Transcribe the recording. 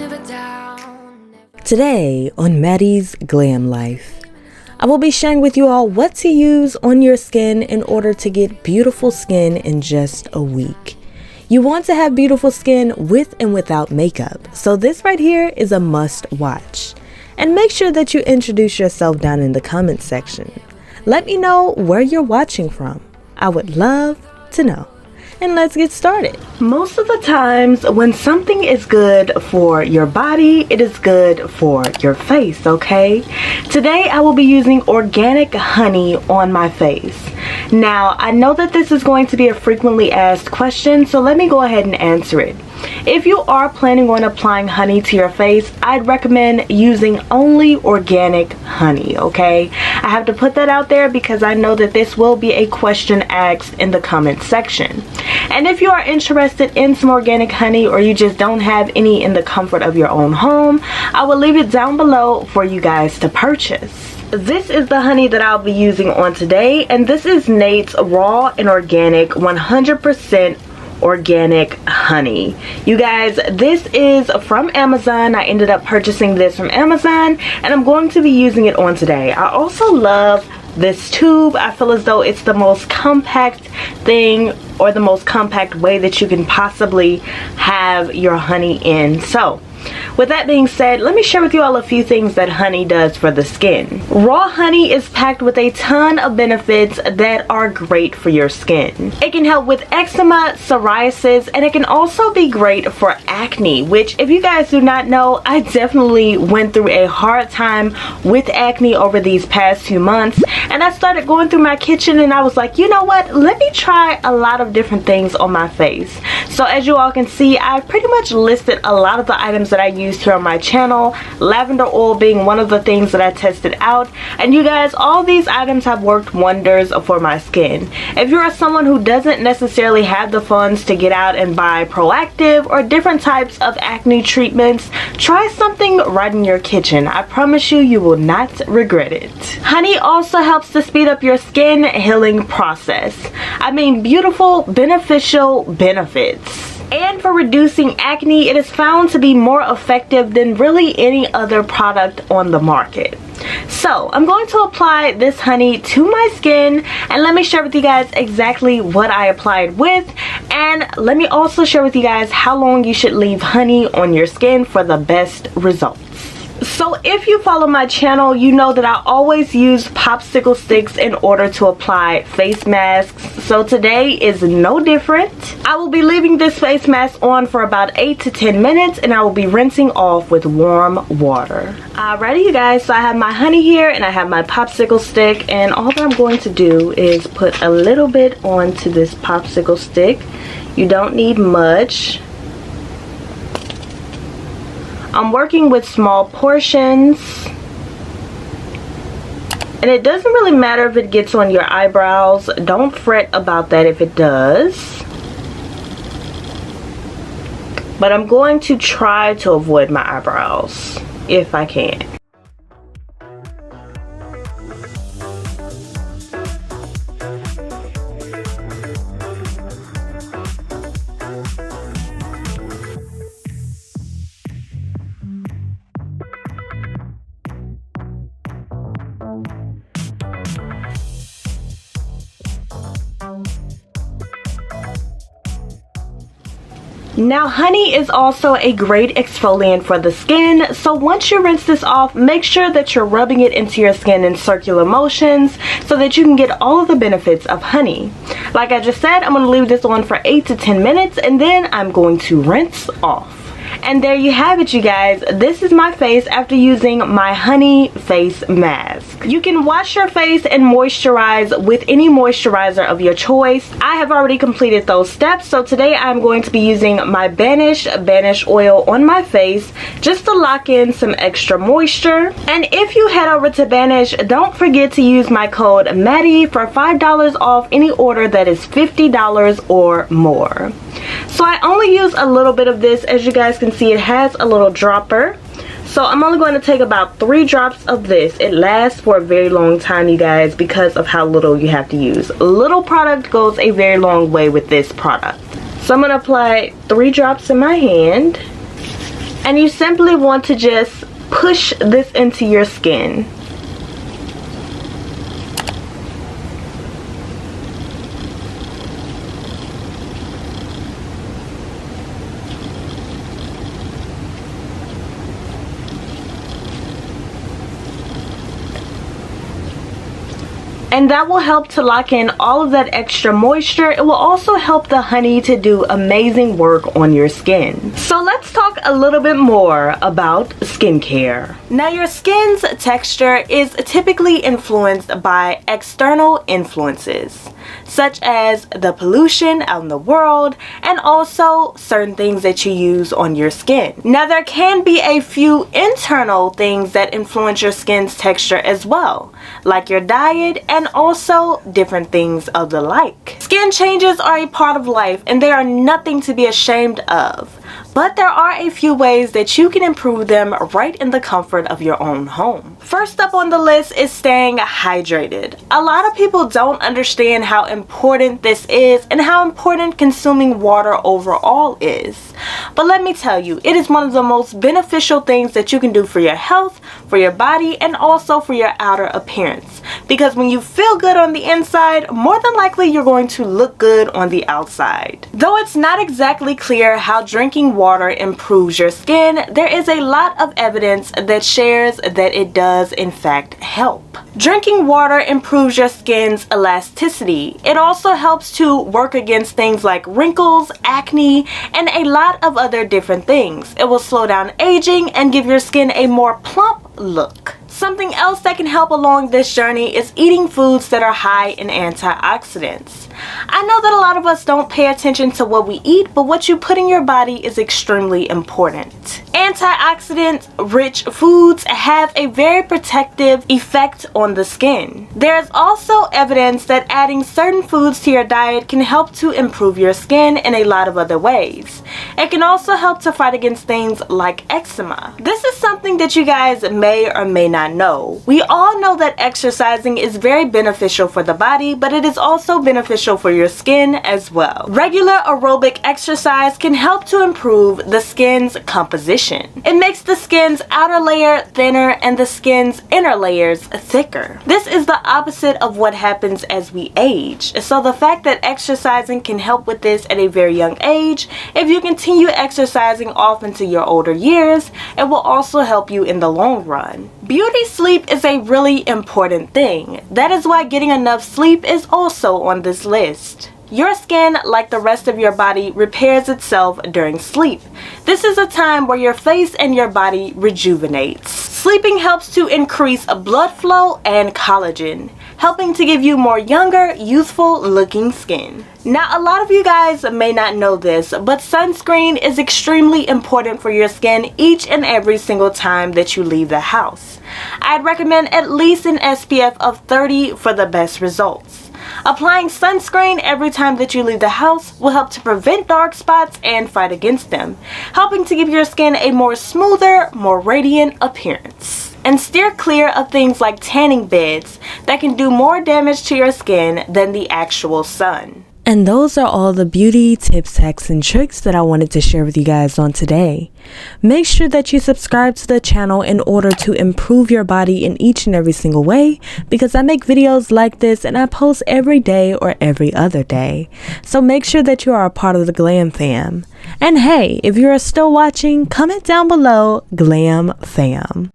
never down. Today on Mattie's Glam Life, I will be sharing with you all what to use on your skin in order to get beautiful skin in just a week. You want to have beautiful skin with and without makeup, so this right here is a must watch. And make sure that you introduce yourself down in the comments section. Let me know where you're watching from. I would love to know. And let's get started. Most of the times when something is good for your body, it is good for your face, okay? Today I will be using organic honey on my face. Now, I know that this is going to be a frequently asked question, so let me go ahead and answer it. If you are planning on applying honey to your face, I'd recommend using only organic honey, okay? I have to put that out there because I know that this will be a question asked in the comment section. And if you are interested in some organic honey or you just don't have any in the comfort of your own home, I will leave it down below for you guys to purchase. This is the honey that I'll be using on today, and this is Nate's Raw and Organic 100% organic honey. You guys, this is from Amazon. I ended up purchasing this from Amazon and I'm going to be using it on today. I also love this tube. I feel as though it's the most compact thing, or the most compact way that you can possibly have your honey in. So with that being said, let me share with you all a few things that honey does for the skin. Raw honey is packed with a ton of benefits that are great for your skin. It can help with eczema, psoriasis, and it can also be great for acne, which if you guys do not know, I definitely went through a hard time with acne over these past few months, and I started going through my kitchen and I was like, you know what, let me try a lot of different things on my face. So as you all can see, I pretty much listed a lot of the items that I used here on my channel, lavender oil being one of the things that I tested out. And you guys, all these items have worked wonders for my skin. If you are someone who doesn't necessarily have the funds to get out and buy Proactive or different types of acne treatments, try something right in your kitchen. I promise you, you will not regret it. Honey also helps to speed up your skin healing process. I mean, beautiful, beneficial benefits. And for reducing acne, it is found to be more effective than really any other product on the market. So I'm going to apply this honey to my skin, and let me share with you guys exactly what I applied with, and let me also share with you guys how long you should leave honey on your skin for the best results. So if you follow my channel, you know that I always use popsicle sticks in order to apply face masks. So today is no different. I will be leaving this face mask on for about 8 to 10 minutes and I will be rinsing off with warm water. Alrighty you guys, so I have my honey here and I have my popsicle stick, and all that I'm going to do is put a little bit onto this popsicle stick. You don't need much. I'm working with small portions, and it doesn't really matter if it gets on your eyebrows. Don't fret about that if it does, but I'm going to try to avoid my eyebrows if I can. Now, honey is also a great exfoliant for the skin, so once you rinse this off, make sure that you're rubbing it into your skin in circular motions so that you can get all of the benefits of honey. Like I just said, I'm going to leave this on for 8 to 10 minutes and then I'm going to rinse off. And there you have it, you guys. This is my face after using my honey face mask. You can wash your face and moisturize with any moisturizer of your choice. I have already completed those steps, so today I'm going to be using my BANISH oil on my face just to lock in some extra moisture. And if you head over to BANISH, don't forget to use my code Mattie for $5 off any order that is $50 or more. So I only use a little bit of this. As you guys can see, it has a little dropper. So I'm only going to take about 3 drops of this. It lasts for a very long time, you guys, because of how little you have to use. Little product goes a very long way with this product. So I'm going to apply 3 drops in my hand. And you simply want to just push this into your skin. And that will help to lock in all of that extra moisture. It will also help the honey to do amazing work on your skin. So let's talk a little bit more about skincare. Now, your skin's texture is typically influenced by external influences, such as the pollution out in the world and also certain things that you use on your skin. Now, there can be a few internal things that influence your skin's texture as well, like your diet and also different things of the like. Skin changes are a part of life and they are nothing to be ashamed of. But there are a few ways that you can improve them right in the comfort of your own home. First up on the list is staying hydrated. A lot of people don't understand how important this is and how important consuming water overall is. But let me tell you, it is one of the most beneficial things that you can do for your health, for your body, and also for your outer appearance. Because when you feel good on the inside, more than likely you're going to look good on the outside. Though it's not exactly clear how drinking water improves your skin, there is a lot of evidence that shares that it does in fact help. Drinking water improves your skin's elasticity. It also helps to work against things like wrinkles, acne, and a lot of other different things. It will slow down aging and give your skin a more plump look. Something else that can help along this journey is eating foods that are high in antioxidants. I know that a lot of us don't pay attention to what we eat, but what you put in your body is extremely important. Antioxidant-rich foods have a very protective effect on the skin. There's also evidence that adding certain foods to your diet can help to improve your skin in a lot of other ways. It can also help to fight against things like eczema. This is something that you guys may or may not know. We all know that exercising is very beneficial for the body, but it is also beneficial for your skin as well. Regular aerobic exercise can help to improve the skin's composition. It makes the skin's outer layer thinner and the skin's inner layers thicker. This is the opposite of what happens as we age. So the fact that exercising can help with this at a very young age, if you continue exercising off into your older years, it will also help you in the long run. Beauty sleep is a really important thing. That is why getting enough sleep is also on this list. Your skin, like the rest of your body, repairs itself during sleep. This is a time where your face and your body rejuvenates. Sleeping helps to increase blood flow and collagen, helping to give you more younger, youthful looking skin. Now, a lot of you guys may not know this, but sunscreen is extremely important for your skin each and every single time that you leave the house. I'd recommend at least an SPF of 30 for the best results. Applying sunscreen every time that you leave the house will help to prevent dark spots and fight against them, helping to give your skin a more smoother, more radiant appearance. And steer clear of things like tanning beds that can do more damage to your skin than the actual sun. And those are all the beauty tips, hacks, and tricks that I wanted to share with you guys on today. Make sure that you subscribe to the channel in order to improve your body in each and every single way, because I make videos like this and I post every day or every other day. So make sure that you are a part of the Glam fam. And hey, if you are still watching, comment down below, Glam fam.